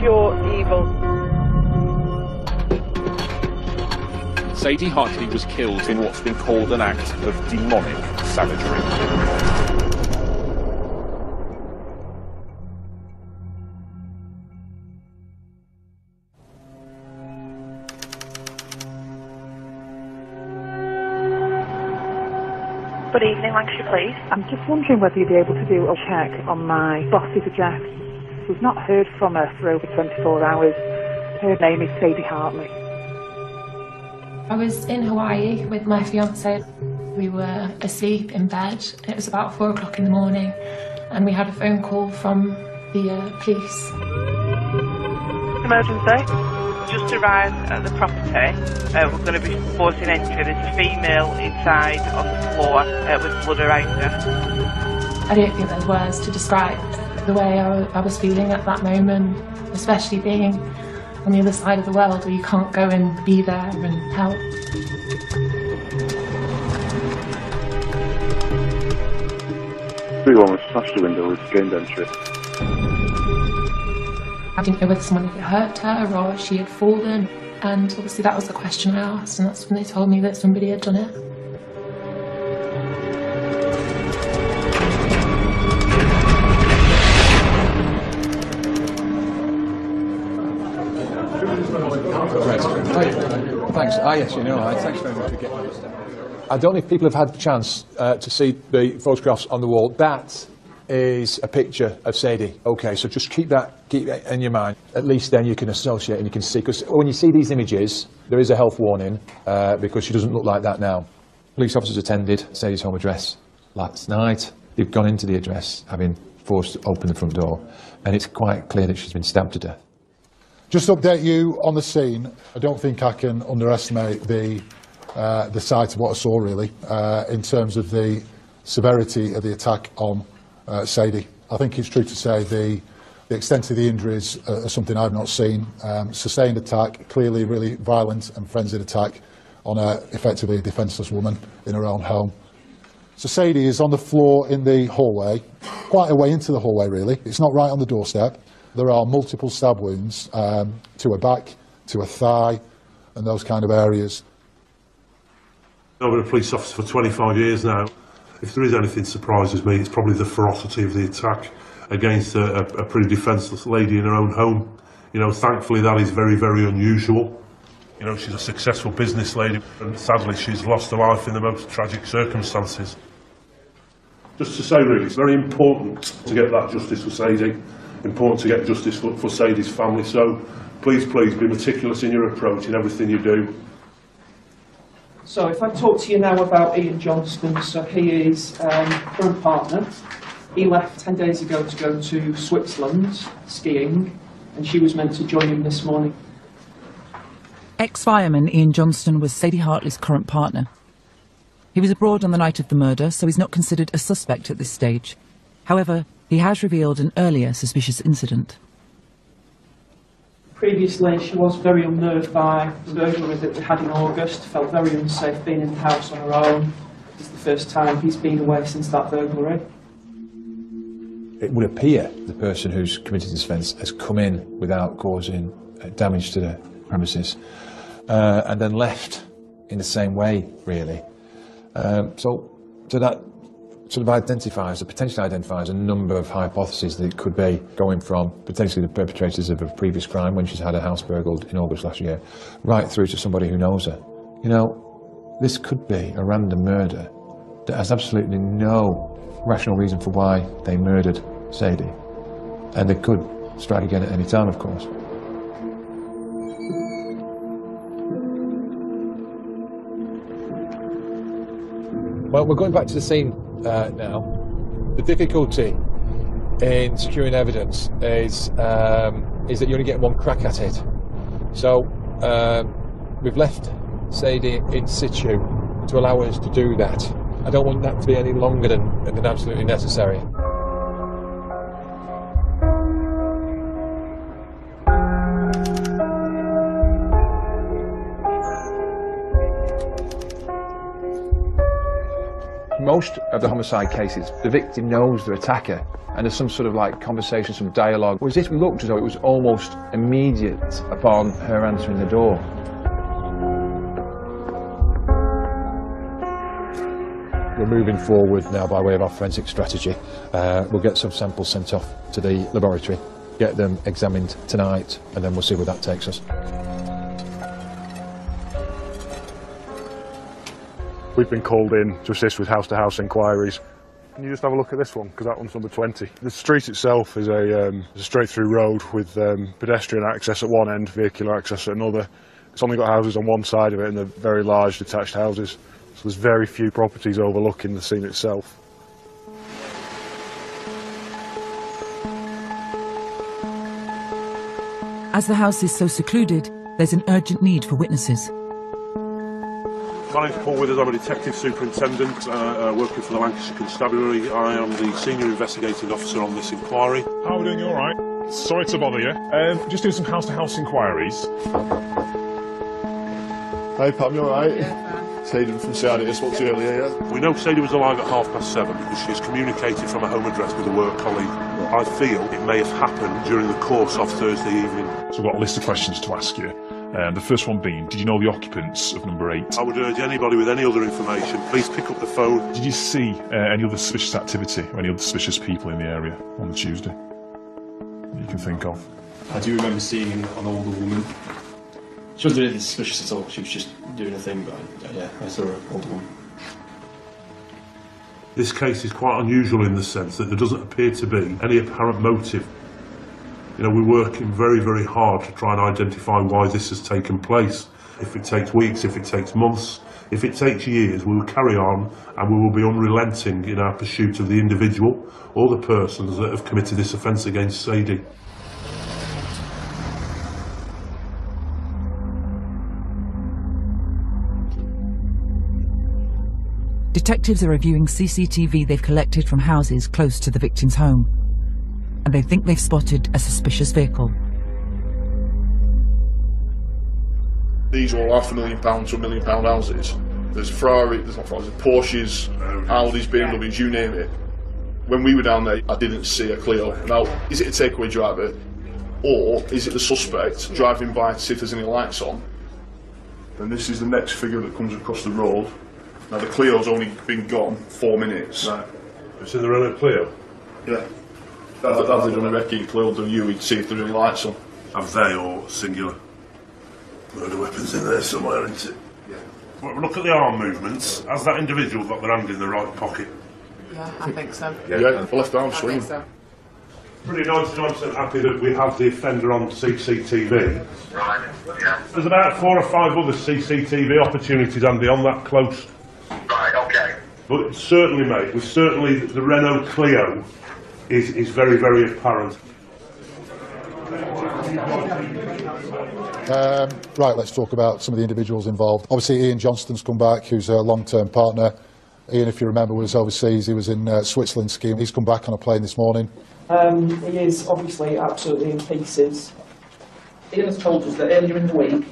pure evil. Sadie Hartley was killed in what's been called an act of demonic savagery. Good evening, Lancashire Police. I'm just wondering whether you'd be able to do a check on my boss's address. We've not heard from her for over 24 hours. Her name is Sadie Hartley. I was in Hawaii with my fiance. We were asleep in bed. It was about 4 o'clock in the morning and we had a phone call from the police. Emergency. Just arrived at the property. We're going to be forcing entry. There's a female inside on the floor with blood around her. I don't think there's words to describe the way I was feeling at that moment, especially being on the other side of the world where you can't go and be there and help. Everyone was smashed the window, was gained entry. I didn't know whether someone had hurt her or she had fallen, and obviously that was the question I asked, and that's when they told me that somebody had done it. Thanks. Yes, you know, thanks very much for getting us. I don't know if people have had the chance to see the photographs on the wall. That is a picture of Sadie. Okay, so just keep that in your mind. At least then you can associate and you can see. Because when you see these images, there is a health warning because she doesn't look like that now. Police officers attended Sadie's home address last night. They've gone into the address, having forced to open the front door, and it's quite clear that she's been stabbed to death. Just to update you on the scene, I don't think I can underestimate the sight of what I saw, really, in terms of the severity of the attack on Sadie. I think it's true to say the extent of the injuries are something I've not seen. Sustained attack, clearly really violent and frenzied attack on effectively a defenceless woman in her own home. So Sadie is on the floor in the hallway, quite a way into the hallway, really. It's not right on the doorstep. There are multiple stab wounds to her back, to her thigh, and those kind of areas. I've been a police officer for 25 years now. If there is anything that surprises me, it's probably the ferocity of the attack against a pretty defenceless lady in her own home. You know, thankfully that is very, very unusual. You know, she's a successful business lady, and sadly she's lost her life in the most tragic circumstances. Just to say, really, it's very important to get that justice for Sadie, important to get justice for Sadie's family, so please, please be meticulous in your approach in everything you do. So if I talk to you now about Ian Johnston, so he is current partner. He left 10 days ago to go to Switzerland skiing, and she was meant to join him this morning. Ex-fireman Ian Johnston was Sadie Hartley's current partner. He was abroad on the night of the murder, so he's not considered a suspect at this stage. However, he has revealed an earlier suspicious incident. Previously, she was very unnerved by the burglary that we had in August, felt very unsafe being in the house on her own. It's the first time he's been away since that burglary. It would appear the person who's committed this offence has come in without causing damage to the premises and then left in the same way, really. So that sort of potentially identifies a number of hypotheses that it could be, going from potentially the perpetrators of a previous crime when she's had her house burgled in August last year, right through to somebody who knows her. You know, this could be a random murder that has absolutely no rational reason for why they murdered Sadie. And they could strike again at any time, of course. Well, we're going back to the scene now. The difficulty in securing evidence is that you only get one crack at it. So we've left Sadie in situ to allow us to do that. I don't want that to be any longer than absolutely necessary. most of the homicide cases, the victim knows their attacker, and there's some sort of like conversation, some dialogue. Whereas this looked as though it was almost immediate upon her answering the door. We're moving forward now by way of our forensic strategy. We'll get some samples sent off to the laboratory, get them examined tonight, and then we'll see where that takes us. We've been called in to assist with house-to-house inquiries. Can you just have a look at this one, because that one's number 20. The street itself is a straight-through road with pedestrian access at one end, vehicular access at another. It's only got houses on one side of it, and they're very large detached houses. So there's very few properties overlooking the scene itself. As the house is so secluded, there's an urgent need for witnesses. My name's Paul Withers, I'm a detective superintendent working for the Lancashire Constabulary. I am the senior investigating officer on this inquiry. How are we doing? You alright? Sorry to bother you. Just doing some house-to-house inquiries. Hi Pam, you alright? Yeah, fine. It's Hayden from CID, I spoke to you earlier, yeah? We know Sadie was alive at 7:30 because she's communicated from a home address with a work colleague. I feel it may have happened during the course of Thursday evening. So I've got a list of questions to ask you. The first one being, did you know the occupants of number 8? I would urge anybody with any other information, please pick up the phone. Did you see any other suspicious activity or any other suspicious people in the area on the Tuesday that you can think of? I do remember seeing an older woman. She wasn't really suspicious at all, she was just doing a thing, but yeah, I saw an older woman. This case is quite unusual in the sense that there doesn't appear to be any apparent motive. You know, we're working very, very hard to try and identify why this has taken place. If it takes weeks, if it takes months, if it takes years, we will carry on and we will be unrelenting in our pursuit of the individual or the persons that have committed this offence against Sadie. Detectives are reviewing CCTV they've collected from houses close to the victim's home, and they think they've spotted a suspicious vehicle. These are all £500,000 to £1 million houses. There's there's Porsches, Audis, BMWs, you name it. When we were down there, I didn't see a Clio. Now, is it a takeaway driver, or is it the suspect driving by to see if there's any lights on? And this is the next figure that comes across the road. Now, the Clio's only been gone 4 minutes. Right. It's in the Renault Clio? Yeah. Have they done a recce Clio on you to see if there's any lights on? Have they, or singular? Murder weapons in there somewhere, isn't it? Yeah. Well, look at the arm movements. Has that individual got their hand in the right pocket? Yeah, I think so. Yeah, the left arm swinging. So. Pretty 99% happy that we have the offender on CCTV. Right, yeah. There's about 4 or 5 other CCTV opportunities, Andy, on that close. Right, okay. But certainly, mate, the Renault Clio is very, very apparent. Right, let's talk about some of the individuals involved. Obviously, Ian Johnston's come back, who's a long-term partner. Ian, if you remember, was overseas. He was in Switzerland skiing. He's come back on a plane this morning. He is obviously absolutely in pieces. Ian has told us that earlier in the week,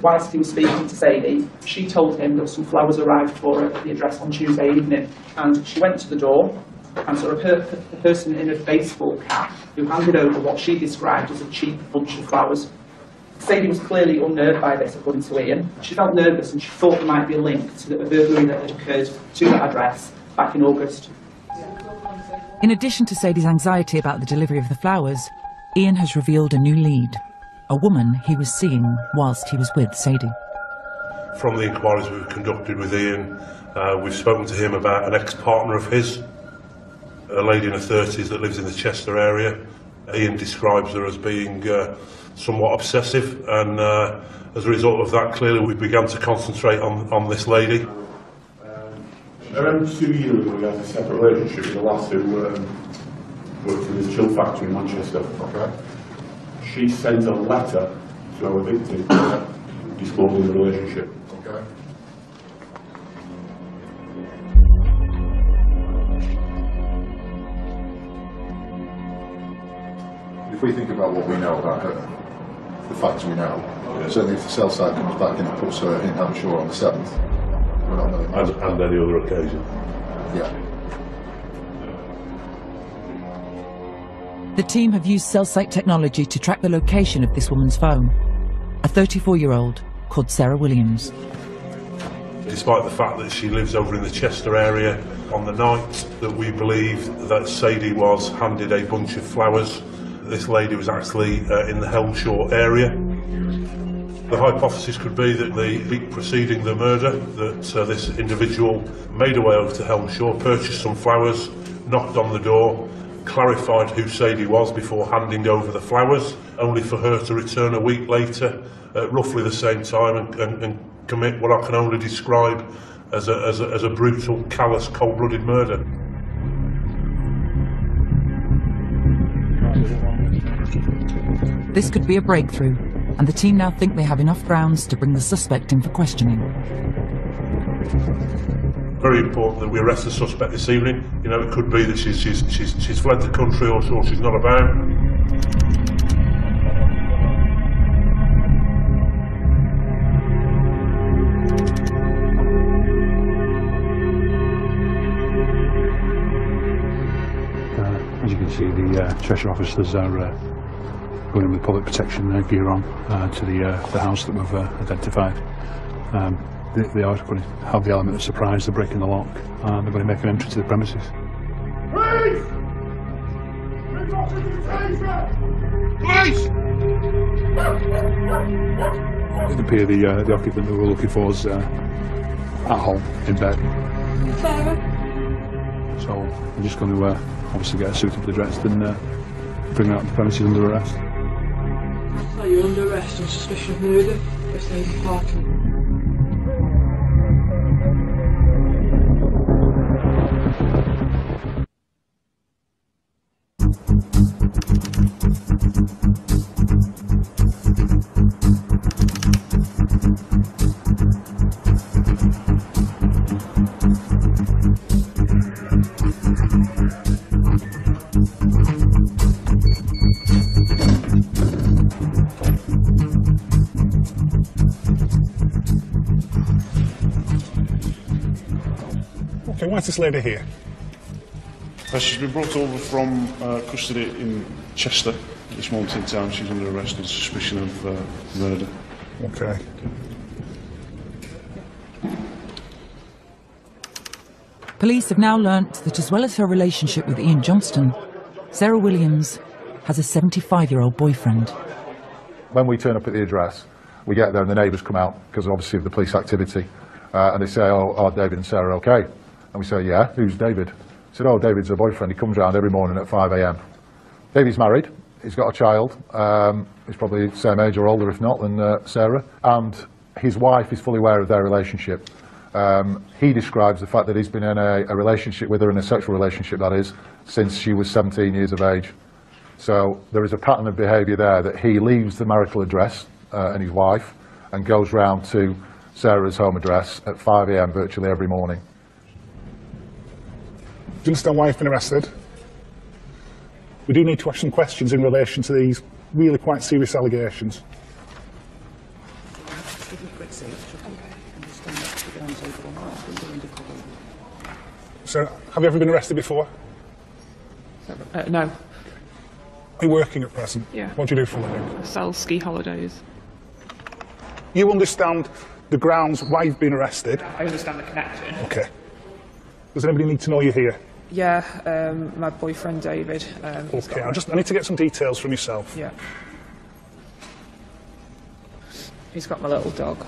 whilst he was speaking to Sadie, she told him that some flowers arrived for her at the address on Tuesday evening, and she went to the door and saw a person in a baseball cap who handed over what she described as a cheap bunch of flowers. Sadie was clearly unnerved by this, according to Ian. She felt nervous and she thought there might be a link to the burglary that had occurred to that address back in August. In addition to Sadie's anxiety about the delivery of the flowers, Ian has revealed a new lead. A woman he was seeing whilst he was with Sadie. From the inquiries we've conducted with Ian, we've spoken to him about an ex-partner of his, a lady in her 30s that lives in the Chester area. Ian describes her as being somewhat obsessive, and as a result of that, clearly we began to concentrate on this lady. Around 2 years ago, we had a separate relationship with a lass who worked in this chill factory in Manchester. Okay. She sent a letter to our victim disclosing the relationship. Okay. If we think about what we know about her, the facts we know, certainly if the cell site comes back and it puts her in Hampshire on the 7th, we're not knowing. And any other occasion. Yeah. The team have used cell site technology to track the location of this woman's phone, a 34-year-old called Sarah Williams. Despite the fact that she lives over in the Chester area, on the night that we believe that Sadie was handed a bunch of flowers, this lady was actually in the Helmshaw area. The hypothesis could be that the week preceding the murder, that this individual made her way over to Helmshaw, purchased some flowers, knocked on the door, clarified who Sadie was before handing over the flowers, only for her to return a week later at roughly the same time and commit what I can only describe as a brutal, callous, cold-blooded murder. This could be a breakthrough, and the team now think they have enough grounds to bring the suspect in for questioning. Very important that we arrest the suspect this evening. You know, it could be that she's fled the country or she's not about. As you can see, the Cheshire officers are going in with public protection gear on to the house that we've identified. They are going to have the element of surprise. They're breaking the lock and they're going to make an entry to the premises. Police! Police! It appears the occupant that we're looking for is at home in bed. So we're just going to obviously get her suitably dressed and bring her out of the premises under arrest. Are you under arrest on suspicion of murder? West Lady Parking. Okay, why is this lady here? She's been brought over from custody in Chester at this moment in time. She's under arrest on suspicion of murder. Okay. Police have now learnt that as well as her relationship with Ian Johnston, Sarah Williams has a 75-year-old boyfriend. When we turn up at the address, we get there and the neighbours come out because obviously of the police activity, and they say, oh, are David and Sarah okay? And we say, yeah, who's David? He said, oh, David's her boyfriend. He comes round every morning at 5 a.m. David's married. He's got a child. He's probably the same age or older, if not, than Sarah. And his wife is fully aware of their relationship. He describes the fact that he's been in a relationship with her, in a sexual relationship, that is, since she was 17 years of age. So there is a pattern of behaviour there that he leaves the marital address and his wife and goes round to Sarah's home address at 5 a.m. virtually every morning. Do you understand why you've been arrested? We do need to ask some questions in relation to these really quite serious allegations. So, have you ever been arrested before? No. Are you working at present? Yeah. What do you do for a living? I sell ski holidays. You understand the grounds why you've been arrested? I understand the connection. Okay. Does anybody need to know you're here? Yeah, my boyfriend David. Okay, I need to get some details from yourself. Yeah. He's got my little dog.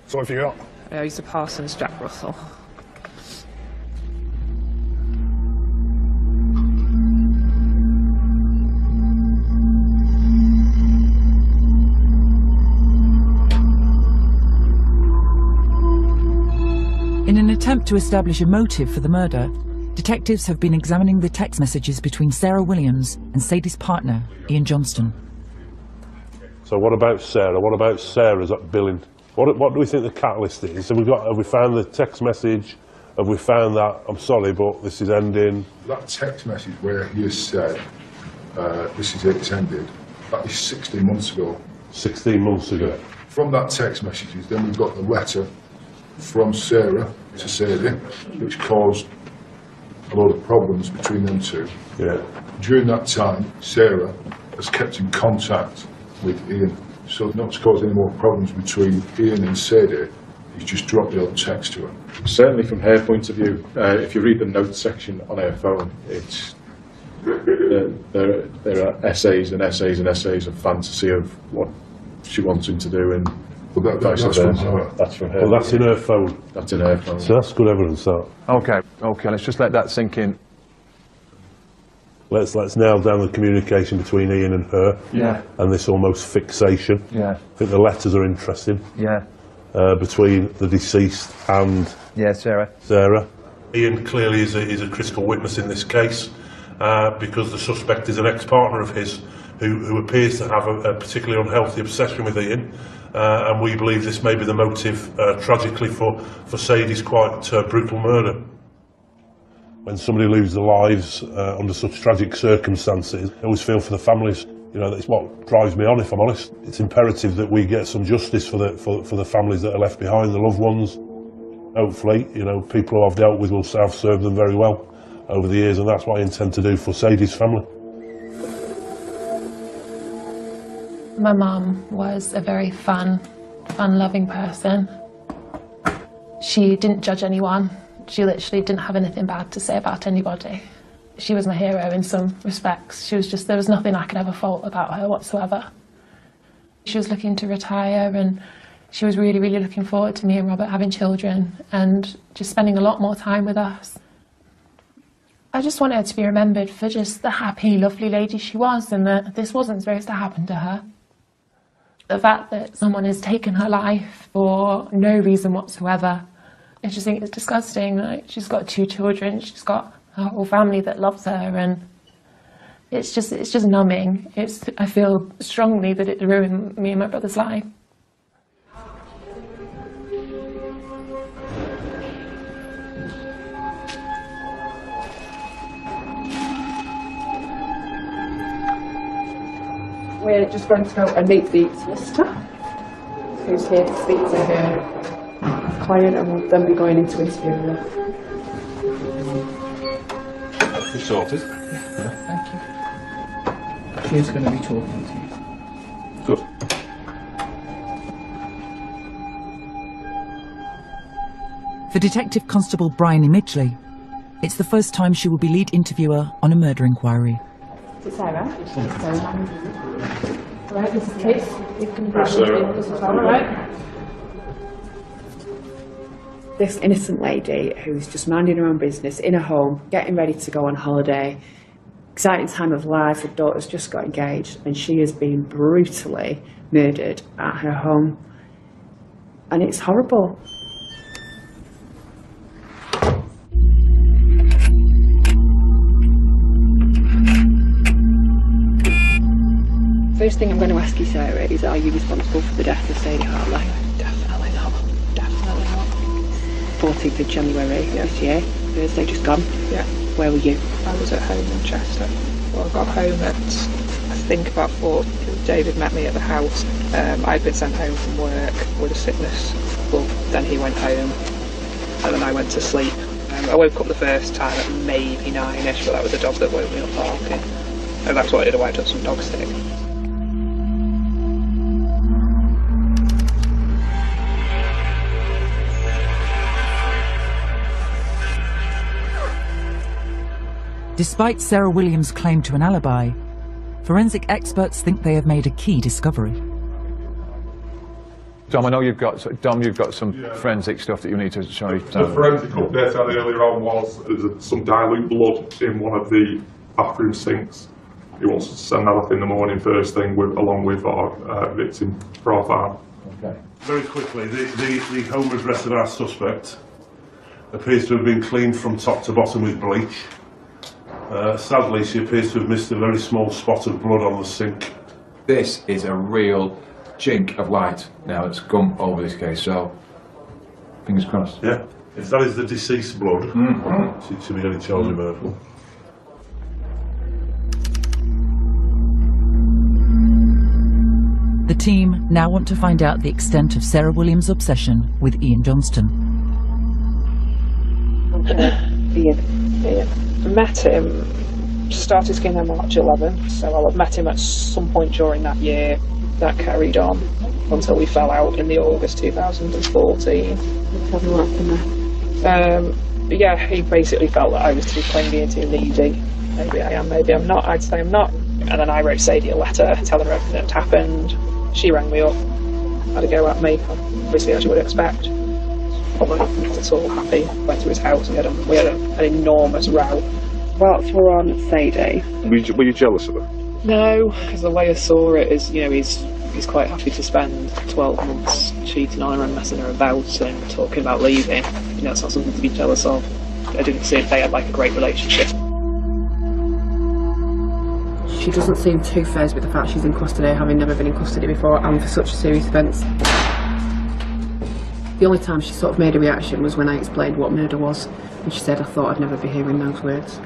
So what have you got? He's a Parsons Jack Russell. In an attempt to establish a motive for the murder, detectives have been examining the text messages between Sarah Williams and Sadie's partner, Ian Johnston. So what about Sarah? What about Sarah's billing? What do we think the catalyst is? So have we found the text message? Have we found that, I'm sorry, but this is ending? That text message where he has said, this is it, it's ended, that is 16 months ago. 16 months ago? From that text messages, then we've got the letter from Sarah to Sadie, which caused a lot of problems between them two. Yeah. During that time, Sarah has kept in contact with Ian, so not to cause any more problems between Ian and Sadie, he's just dropped the odd text to her. Certainly from her point of view, if you read the notes section on her phone, it's there are essays and essays and essays of fantasy of what she wants him to do, and that's from her. That's from her. Well, that's in her phone. That's in her phone. So that's good evidence, that. Okay, let's just let that sink in. Let's nail down the communication between Ian and her. Yeah. And this almost fixation. Yeah. I think the letters are interesting. Yeah. Between the deceased and Sarah. Ian clearly is a critical witness in this case because the suspect is an ex-partner of his who appears to have a particularly unhealthy obsession with Ian, and we believe this may be the motive, tragically, for Sadie's quite brutal murder. When somebody loses their lives under such tragic circumstances, I always feel for the families. You know, that's what drives me on, if I'm honest. It's imperative that we get some justice for the families that are left behind, the loved ones. Hopefully, you know, people who I've dealt with will have served them very well over the years, and that's what I intend to do for Sadie's family. My mum was a very fun-loving person. She didn't judge anyone. She literally didn't have anything bad to say about anybody. She was my hero in some respects. There was nothing I could ever fault about her whatsoever. She was looking to retire, and she was really, really looking forward to me and Robert having children and just spending a lot more time with us. I just want her to be remembered for just the happy, lovely lady she was, and that this wasn't supposed to happen to her. The fact that someone has taken her life for no reason whatsoever, I just think it's disgusting. Like, she's got 2 children, she's got a whole family that loves her, and it's just numbing. I feel strongly that it ruined me and my brother's life. We're just going to go and meet the solicitor, who's here to speak to her client, and we'll then be going into interview with her. You're sorted. Thank you. She's going to be talking to you. Good. For Detective Constable Bryony Midgley, it's the first time she will be lead interviewer on a murder inquiry. Sarah. Right, this is Kate. You can Hi, Sarah. this as well, right? This innocent lady who's just minding her own business in her home, getting ready to go on holiday, exciting time of life, her daughter's just got engaged, and she has been brutally murdered at her home. And it's horrible. First thing I'm going to ask you, Sarah, is are you responsible for the death of Sadie Hartley? Definitely not. Definitely not. 14th of January this year, Thursday just gone. Yeah. Where were you? I was at home in Chester. Well, I got home at, I think, about 4. David met me at the house. I'd been sent home from work with a sickness. Well, then he went home, and then I went to sleep. I woke up the first time at maybe 9ish, but that was the dog that woke me up barking. And that's what I did, I wiped up some dog stick. Despite Sarah Williams' claim to an alibi, forensic experts think they have made a key discovery. Dom, I know you've got some forensic stuff that you need to show me. The forensic update I had earlier on was there's some dilute blood in one of the bathroom sinks. He wants us to send that off in the morning first thing, along with our victim profile. Okay. Very quickly, the home address of our suspect appears to have been cleaned from top to bottom with bleach. Sadly, she appears to have missed a very small spot of blood on the sink. This is a real chink of light now that's come over this case, so fingers crossed. Yeah, if that is the deceased blood, she should be getting charged with murder. The team now want to find out the extent of Sarah Williams' obsession with Ian Johnston. Ian. I met him, started skiing on March 11, so I met him at some point during that year. That carried on until we fell out in the August 2014. Tell me what happened there. Yeah, he basically felt that I was too clingy and too needy. Maybe I am, maybe I'm not. I'd say I'm not. And then I wrote Sadie a letter telling her everything that had happened. She rang me up, had a go at me, obviously as you would expect. Probably not at all happy. Went to his house and we had an enormous row. Well, for on Sadie. Were you jealous of her? No, because the way I saw it is, you know, he's quite happy to spend 12 months cheating on her and messing her about and talking about leaving. You know, it's not something to be jealous of. I didn't see if they had like a great relationship. She doesn't seem too phased with the fact she's in custody, having never been in custody before, and for such serious offence. The only time she sort of made a reaction was when I explained what murder was, and she said, I thought I'd never be hearing those words.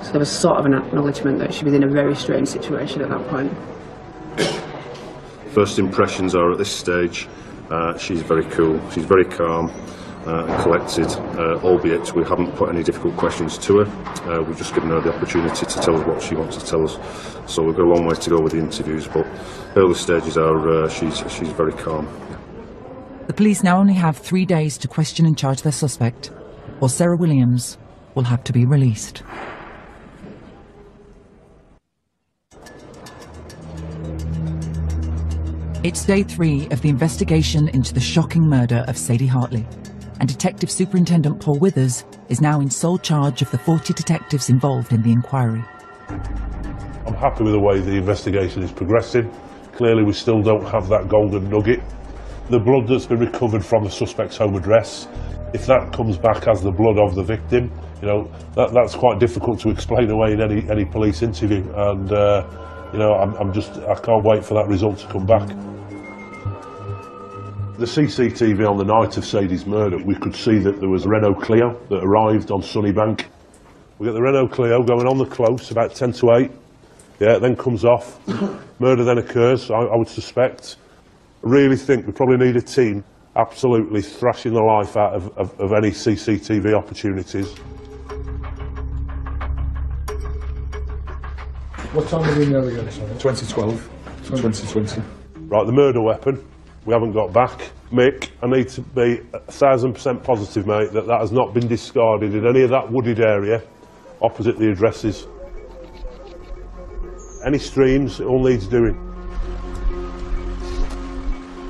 So there was sort of an acknowledgement that she was in a very strange situation at that point. First impressions are at this stage, she's very cool, she's very calm and collected, albeit we haven't put any difficult questions to her. We've just given her the opportunity to tell us what she wants to tell us. So we've got a long way to go with the interviews, but early stages are she's very calm. The police now only have 3 days to question and charge their suspect, or Sarah Williams will have to be released. It's day 3 of the investigation into the shocking murder of Sadie Hartley, and Detective Superintendent Paul Withers is now in sole charge of the 40 detectives involved in the inquiry. I'm happy with the way the investigation is progressing. Clearly we still don't have that golden nugget. The blood that's been recovered from the suspect's home address, if that comes back as the blood of the victim, you know, that's quite difficult to explain away in any police interview, and you know, I can't wait for that result to come back. The CCTV on the night of Sadie's murder, we could see that there was a Renault Clio that arrived on Sunnybank. We get the Renault Clio going on the close, about 10 to 8. Yeah, it then comes off. Murder then occurs, I would suspect. I really think we probably need a team absolutely thrashing the life out of any CCTV opportunities. What time are we in there again? 2012. 2020. Right, the murder weapon. We haven't got back. Mick, I need to be 1000% positive, mate, that has not been discarded in any of that wooded area opposite the addresses. Any streams, it all needs doing.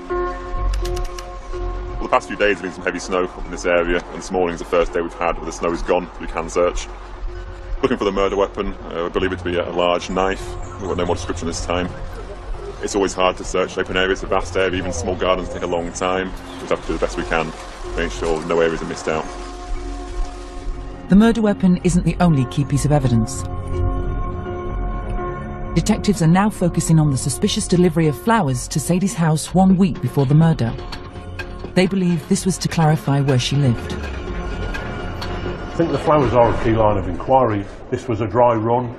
Well, the past few days have been some heavy snow up in this area, and this morning's the first day we've had where the snow is gone, we can search. Looking for the murder weapon, we believe it to be a large knife. We've got no more description this time. It's always hard to search open areas, a vast area, even small gardens take a long time. We have to do the best we can, make sure no areas are missed out. The murder weapon isn't the only key piece of evidence. Detectives are now focusing on the suspicious delivery of flowers to Sadie's house 1 week before the murder. They believe this was to clarify where she lived. I think the flowers are a key line of inquiry. This was a dry run.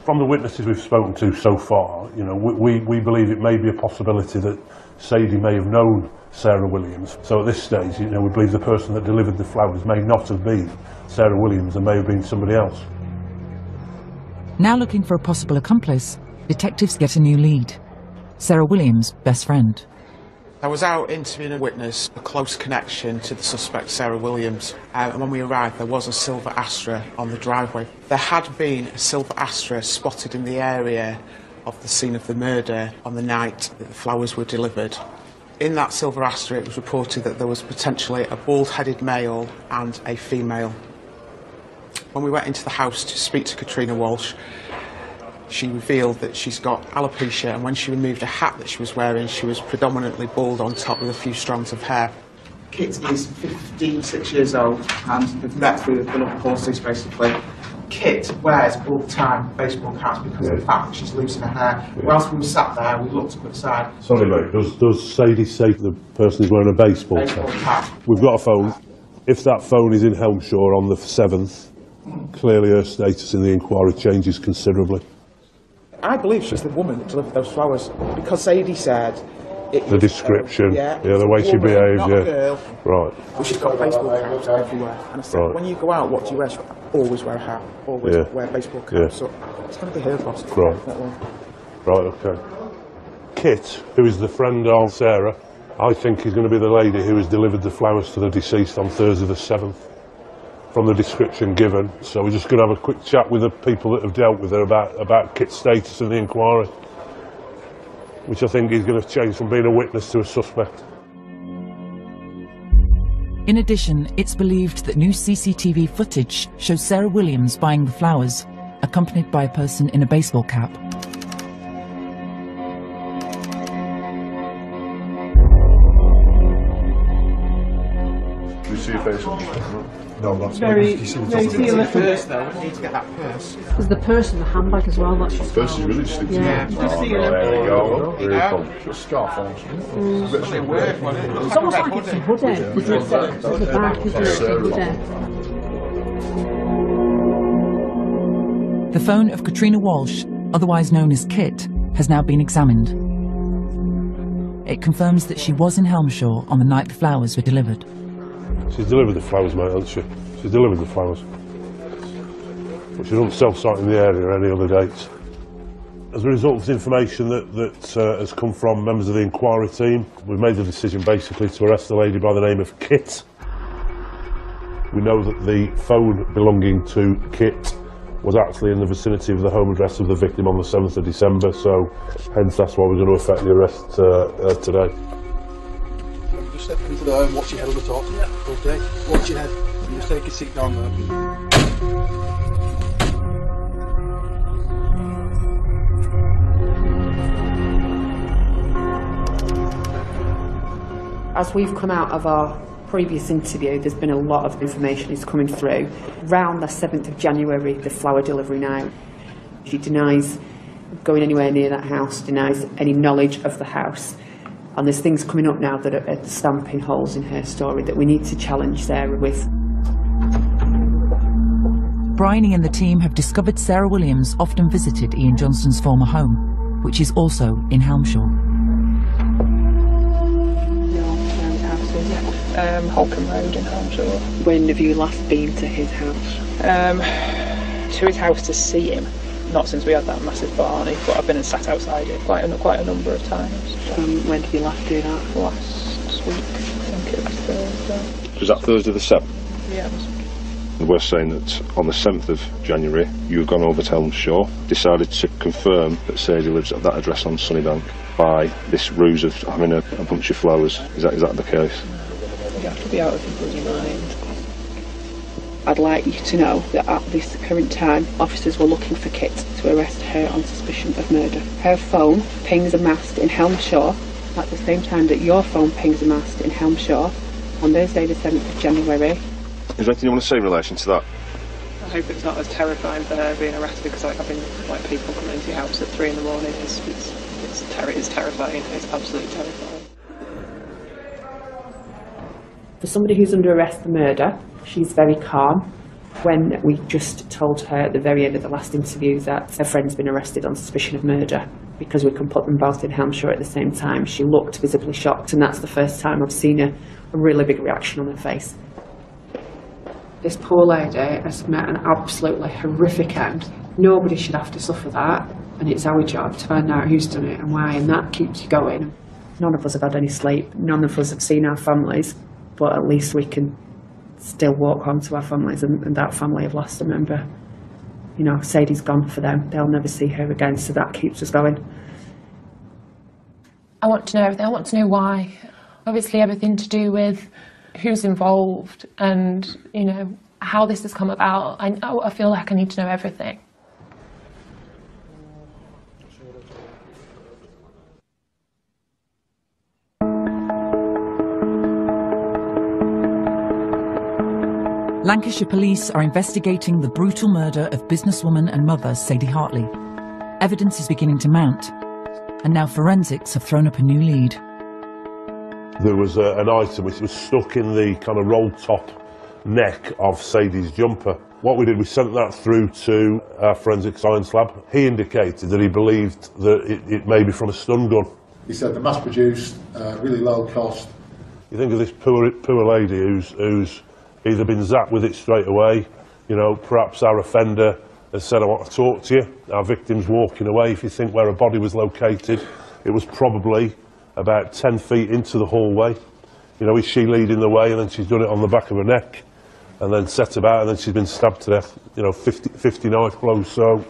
From the witnesses we've spoken to so far, you know, we believe it may be a possibility that Sadie may have known Sarah Williams. So at this stage, you know, we believe the person that delivered the flowers may not have been Sarah Williams and may have been somebody else. Now looking for a possible accomplice, detectives get a new lead. Sarah Williams' best friend. I was out interviewing a witness, a close connection to the suspect, Sarah Williams, and when we arrived there was a silver Astra on the driveway. There had been a silver Astra spotted in the area of the scene of the murder on the night that the flowers were delivered. In that silver Astra it was reported that there was potentially a bald-headed male and a female. When we went into the house to speak to Katrina Walsh, she revealed that she's got alopecia, and when she removed a hat that she was wearing, she was predominantly bald on top with a few strands of hair. Kit is 6 years old, and we've met through the local horses, basically. Kit wears all the time baseball caps because of the fact that she's losing her hair. Whilst we were sat there, we looked up at the side. Sorry, mate, does Sadie say the person is wearing a baseball cap? We've got a phone. If that phone is in Helmshire on the 7th, clearly her status in the inquiry changes considerably. I believe she's the woman that delivered those flowers, because Sadie said The description, yeah, the way she behaved, not a girl. Right. But she's got baseball caps everywhere. And I said, Right. when you go out, what do you wear? She went, always wear a hat, always wear baseball caps. Yeah. So it's going to be her boss. Right. Right, okay. Kit, who is the friend of Sarah, I think is going to be the lady who has delivered the flowers to the deceased on Thursday the 7th, from the description given. So we're just going to have a quick chat with the people that have dealt with her about Kit's status in the inquiry, which I think is going to change from being a witness to a suspect. In addition, it's believed that new CCTV footage shows Sarah Williams buying the flowers, accompanied by a person in a baseball cap. Do you see a face on No, that's Very, you see the very top of it. clear. Purse though, we need to get that purse. There's the purse and the handbag as well. That's just Purse is really distinct. Yeah. There you go. Really cool. It's a scarf on. It's almost like it's a hoodie. There's the back, isn't it? It's a hoodie. The phone of Katrina Walsh, otherwise known as Kit, has now been examined. It confirms that she was in Helmshaw on the night the flowers were delivered. She's delivered the flowers, mate, hasn't she? She's delivered the flowers. But she doesn't self-site in the area or any other dates. As a result of the information that has come from members of the inquiry team, we've made the decision basically to arrest the lady by the name of Kit. We know that the phone belonging to Kit was actually in the vicinity of the home address of the victim on the 7th of December, so hence that's why we're going to effect the arrest today. Just step into the home, watch your head on the top. Yeah. Okay. Watch your head. And just take a seat down there. As we've come out of our previous interview, there's been a lot of information that's coming through. Around the 7th of January, the flower delivery night, she denies going anywhere near that house, denies any knowledge of the house. And there's things coming up now that are stamping holes in her story that we need to challenge Sarah with. Bryony and the team have discovered Sarah Williams often visited Ian Johnston's former home, which is also in Helmshaw. Holcombe Road in Helmshaw. When have you last been to his house? To his house to see him. Not since we had that massive Barney, but I've been and sat outside it quite a number of times. When did you last do that? Last week, I think it was Thursday. Was that Thursday the 7th? Yeah, it was. We're saying that on the 7th of January, you've gone over to Helmshaw, decided to confirm that Sadie lives at that address on Sunnybank by this ruse of having a bunch of flowers. Is that the case? You have to be out of your bloody mind. I'd like you to know that at this current time, officers were looking for Kit to arrest her on suspicion of murder. Her phone pings a mast in Helmshaw at the same time that your phone pings a mast in Helmshaw on Thursday the 7th of January. Is there anything you want to say in relation to that? I hope it's not as terrifying for her being arrested, because having people coming into your house at 3 in the morning it's terrifying. It's absolutely terrifying. For somebody who's under arrest for murder, she's very calm. When we just told her at the very end of the last interview that her friend's been arrested on suspicion of murder, because we can put them both in Helmshaw at the same time, she looked visibly shocked, and that's the first time I've seen a really big reaction on her face. This poor lady has met an absolutely horrific end. Nobody should have to suffer that, and it's our job to find out who's done it and why, and that keeps you going. None of us have had any sleep, none of us have seen our families, but at least we can still walk home to our families, and that family have lost a member. You know, Sadie's gone for them. They'll never see her again, so that keeps us going. I want to know everything. I want to know why. Obviously everything to do with who's involved and, you know, how this has come about. I feel like I need to know everything. Lancashire police are investigating the brutal murder of businesswoman and mother Sadie Hartley. Evidence is beginning to mount, and now forensics have thrown up a new lead. There was an item which was stuck in the kind of roll top neck of Sadie's jumper. What we did, we sent that through to our forensic science lab. He indicated that he believed that it may be from a stun gun. He said they're mass produced, really low cost. You think of this poor lady who's either been zapped with it straight away, you know, perhaps our offender has said, I want to talk to you. Our victim's walking away. If you think where her body was located, it was probably about 10 feet into the hallway. You know, is she leading the way, and then she's done it on the back of her neck, and then set about, and then she's been stabbed to death, you know, 50 knife blows. So,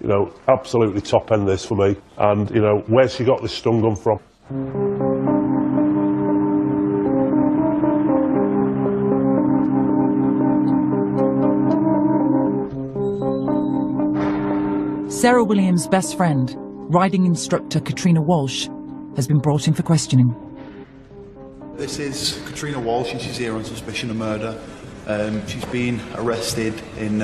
you know, absolutely top end this for me. And, you know, where's she got this stun gun from? Sarah Williams' best friend, riding instructor Katrina Walsh, has been brought in for questioning. This is Katrina Walsh, and she's here on suspicion of murder. She's been arrested in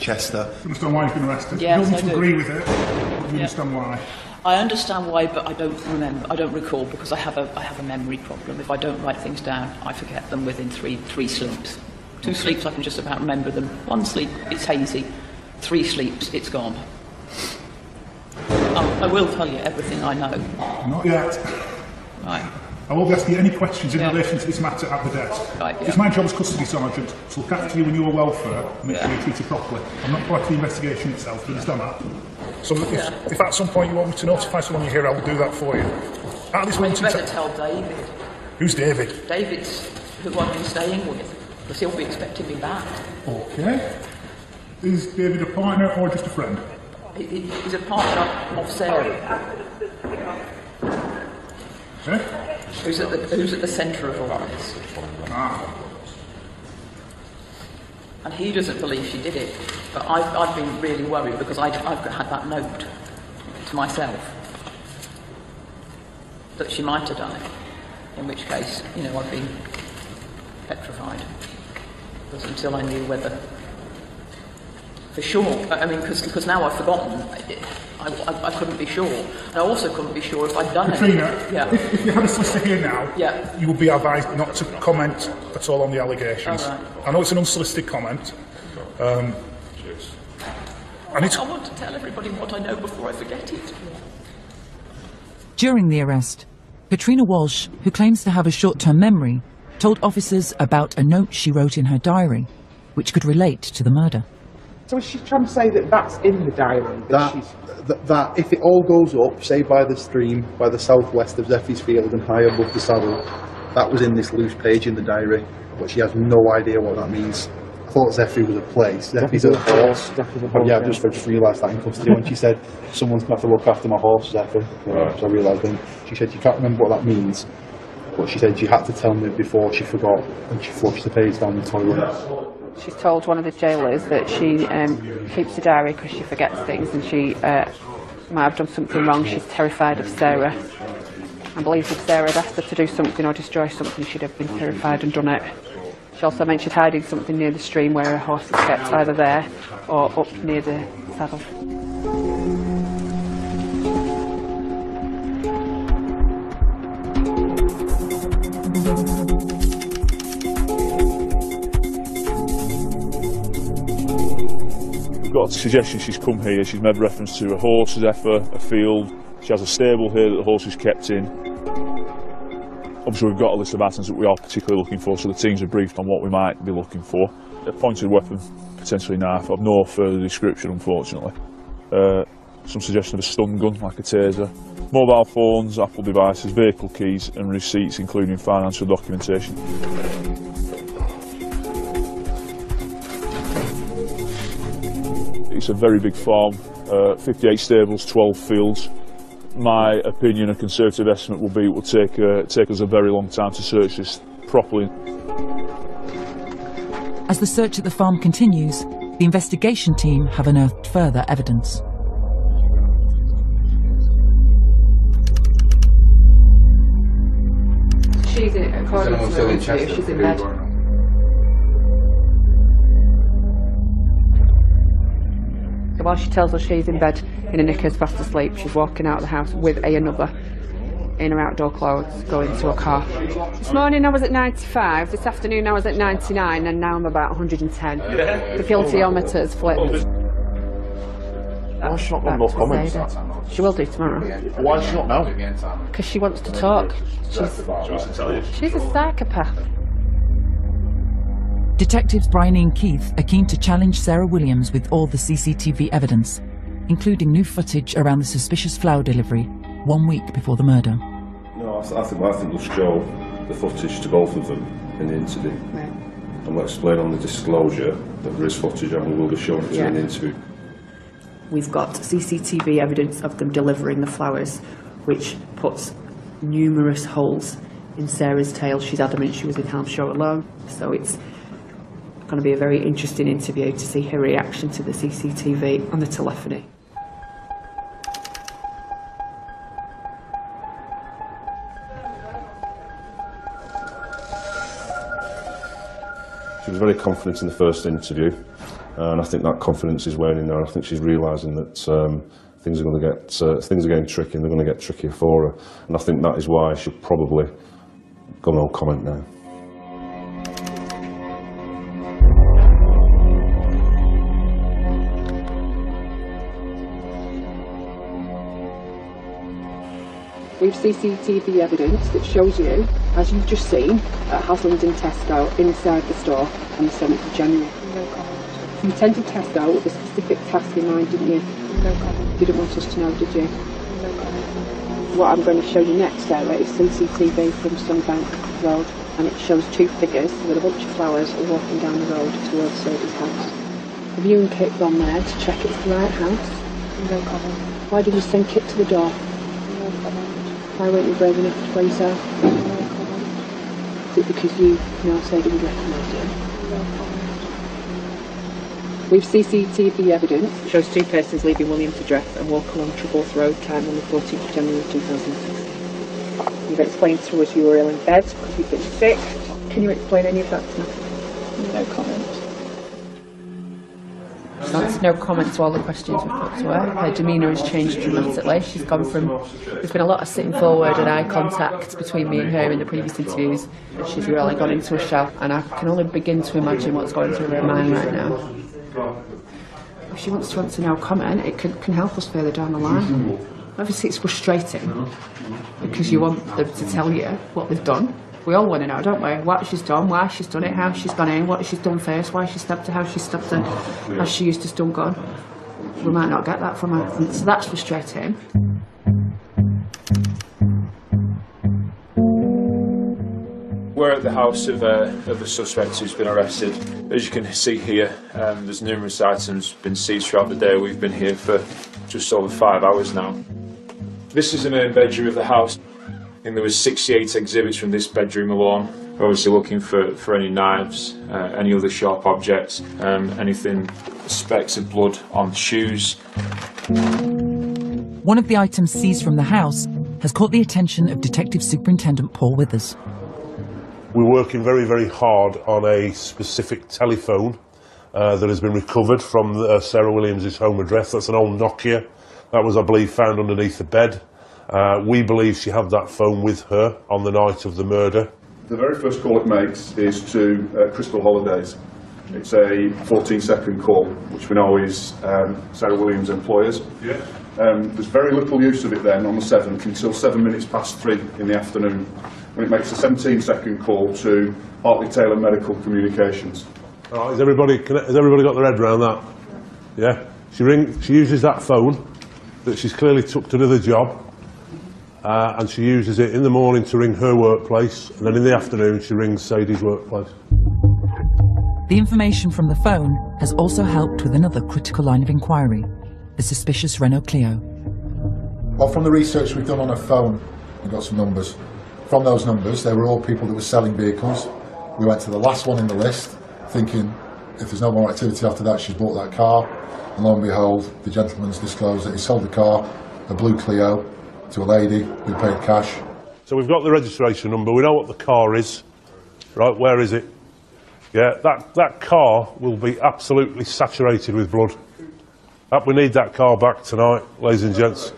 Chester. Do you understand why you've been arrested? Yes, you don't need I to do. agree with it, but do you understand why? I understand why, but I don't remember. I don't recall, because I have a memory problem. If I don't write things down, I forget them within three sleeps. 2 sleeps, I can just about remember them. 1 sleep, it's hazy. 3 sleeps, it's gone. I will tell you everything I know. Not yet. Right. I will ask you any questions in relation to this matter at the desk. Right, It's my job as custody sergeant to look after you and your welfare and make sure you're treated properly. I'm not part of the investigation itself, do you understand that? So if at some point you want me to notify someone you're here, I will do that for you. At this moment You better tell David. Who's David? David's who I've been staying with, because he'll be expecting me back. Okay. Is David a partner or just a friend? He's a partner of Sarah. Okay. Who's at the centre of all this. And he doesn't believe she did it, but I've been really worried because I've had that note to myself that she might have done it, in which case, you know, I've been petrified, because until I knew whether, for sure, I mean, because now I've forgotten, I couldn't be sure. And I also couldn't be sure if I'd done Katrina, it. Yeah. if you had a solicitor here now, you would be advised not to comment at all on the allegations. All right. I know it's an unsolicited comment. I want to tell everybody what I know before I forget it. During the arrest, Katrina Walsh, who claims to have a short-term memory, told officers about a note she wrote in her diary, which could relate to the murder. So is she trying to say that that's in the diary? That if it all goes up, say by the stream, by the southwest of Zeffie's Field and high above the saddle, that was in this loose page in the diary, but she has no idea what that means. I thought Zeffie was a place. Zeffie's a horse. Yeah, I just realised that in custody when she said, someone's going to have to look after my horse, Zeffie. So I realised then. She said she can't remember what that means, but she said she had to tell me before she forgot, and she flushed the page down the toilet. She's told one of the jailers that she keeps a diary because she forgets things, and she might have done something wrong. She's terrified of Sarah. I believe if Sarah had asked her to do something or destroy something, she'd have been terrified and done it. She also mentioned hiding something near the stream where her horse is kept, either there or up near the saddle. We've got a suggestion she's come here, she's made reference to a horse's effort, a field, she has a stable here that the horse is kept in. Obviously we've got a list of items that we are particularly looking for, so the teams are briefed on what we might be looking for. A pointed weapon, potentially a knife, of no further description unfortunately. Some suggestion of a stun gun, like a taser. Mobile phones, Apple devices, vehicle keys and receipts including financial documentation. It's a very big farm, 58 stables, 12 fields. My opinion, a conservative estimate will be it will take us a very long time to search this properly. As the search at the farm continues, the investigation team have unearthed further evidence. She's in, according to her interview, she's in bed. So while she tells us she's in bed in a knickers fast asleep, she's walking out of the house with another in her outdoor clothes, going to a car. This morning I was at 95, this afternoon I was at 99, and now I'm about 110. The guiltiometer's flipped. Why has she not got more comments? She will do tomorrow. Why is she not now? Because she wants to talk. She's a psychopath. Detectives Bryony and Keith are keen to challenge Sarah Williams with all the CCTV evidence, including new footage around the suspicious flower delivery 1 week before the murder. No, I think we'll show the footage to both of them in the interview. Right. And we'll explain on the disclosure that there is footage and we will be showing it to in the interview. We've got CCTV evidence of them delivering the flowers, which puts numerous holes in Sarah's tale. She's adamant she was in Halmshire alone, so it's going to be a very interesting interview to see her reaction to the CCTV and the telephony. She was very confident in the first interview, and I think that confidence is waning now. I think she's realising that things are getting tricky, and they're going to get trickier for her. And I think that is why she'll probably go no comment now. We've CCTV evidence that shows you, as you've just seen, at Haslam's and Tesco inside the store on the 7th of January. No comment. You attended Tesco with a specific task in mind, didn't you? No comment. You didn't want us to know, did you? No comment. What I'm going to show you next, Sarah, is CCTV from Sunbank Road, and it shows two figures with a bunch of flowers walking down the road towards Sadie's house. Have you and Kit gone there to check it's the right house? No comment. Why did you send Kit to the door? No comment. Why weren't you brave enough to play yourself? No comment. Is it because you know Sadie would recognise you? No comment. We've CCTV evidence that shows two persons leaving Williams' address and walk along Treborth Road time on the 14th of January 2016. You've explained to us you were ill in bed because you've been sick. Can you explain any of that to me? No comment. That's no comment to all the questions we've put to her. Her demeanour has changed dramatically. She's gone from... There's been a lot of sitting forward and eye contact between me and her in the previous interviews. She's really gone into a shell, and I can only begin to imagine what's going through her mind right now. If she wants to answer no comment, it can help us further down the line. Obviously it's frustrating because you want them to tell you what they've done. We all want to know, don't we? What she's done, why she's done it, how she's gone in, what she's done first, why she stabbed her, how she stabbed her, how she used her stun gun. We might not get that from her, so that's frustrating. We're at the house of the suspect who's been arrested. As you can see here, there's numerous items been seized throughout the day. We've been here for just over 5 hours now. This is the main bedroom of the house. I think there was 68 exhibits from this bedroom alone. We're obviously looking for any knives, any other sharp objects, anything, specks of blood on shoes. One of the items seized from the house has caught the attention of Detective Superintendent Paul Withers. We're working very, very hard on a specific telephone that has been recovered from Sarah Williams' home address. That's an old Nokia. That was, I believe, found underneath the bed. We believe she had that phone with her on the night of the murder. The very first call it makes is to Crystal Holidays. It's a 14-second call, which we know is Sarah Williams' employers. Yeah. There's very little use of it then on the 7th until 7 minutes past 3 in the afternoon, when it makes a 17-second call to Hartley Taylor Medical Communications. All right, has everybody got their head around that? Yeah. She uses that phone that she's clearly took to another job. And she uses it in the morning to ring her workplace, and then in the afternoon she rings Sadie's workplace. The information from the phone has also helped with another critical line of inquiry, the suspicious Renault Clio. Well, from the research we've done on her phone, we got some numbers. From those numbers, they were all people that were selling vehicles. We went to the last one in the list, thinking if there's no more activity after that, she's bought that car. And lo and behold, the gentleman's disclosed that he sold the car, a blue Clio, to a lady who paid cash. So we've got the registration number, we know what the car is. Right, where is it? Yeah, that car will be absolutely saturated with blood. We need that car back tonight, ladies and gents.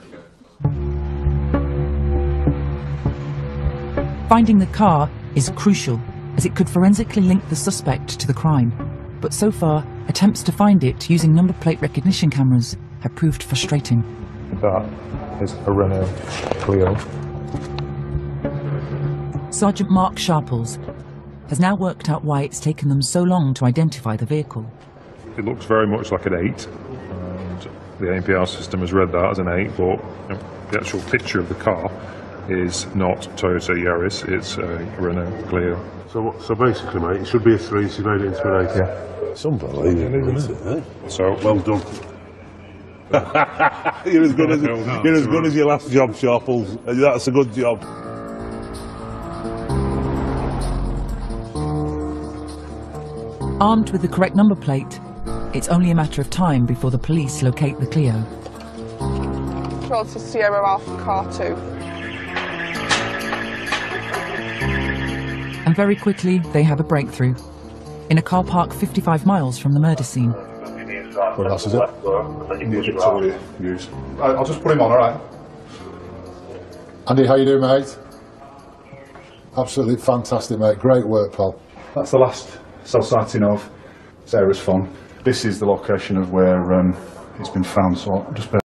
Finding the car is crucial, as it could forensically link the suspect to the crime. But so far, attempts to find it using number plate recognition cameras had proved frustrating. That is a Renault Clio. Sergeant Mark Sharples has now worked out why it's taken them so long to identify the vehicle. It looks very much like an 8, and the ANPR system has read that as an 8, but the actual picture of the car is not Toyota Yaris, it's a Renault Clio. So basically, mate, it should be a 3, so you made it into an 8. Yeah. It's unbelievable, isn't it? So well done. You're as good as your last job, Sharples. That's a good job. Armed with the correct number plate, it's only a matter of time before the police locate the Clio. Control to Sierra Alpha Car 2. And very quickly, they have a breakthrough. In a car park 55 miles from the murder scene. What else is it? Use. I'll just put him on, alright? Andy, how you doing, mate? Absolutely fantastic, mate. Great work, pal. That's the last cell sighting of Sarah's phone. This is the location of where it's been found, so I'll just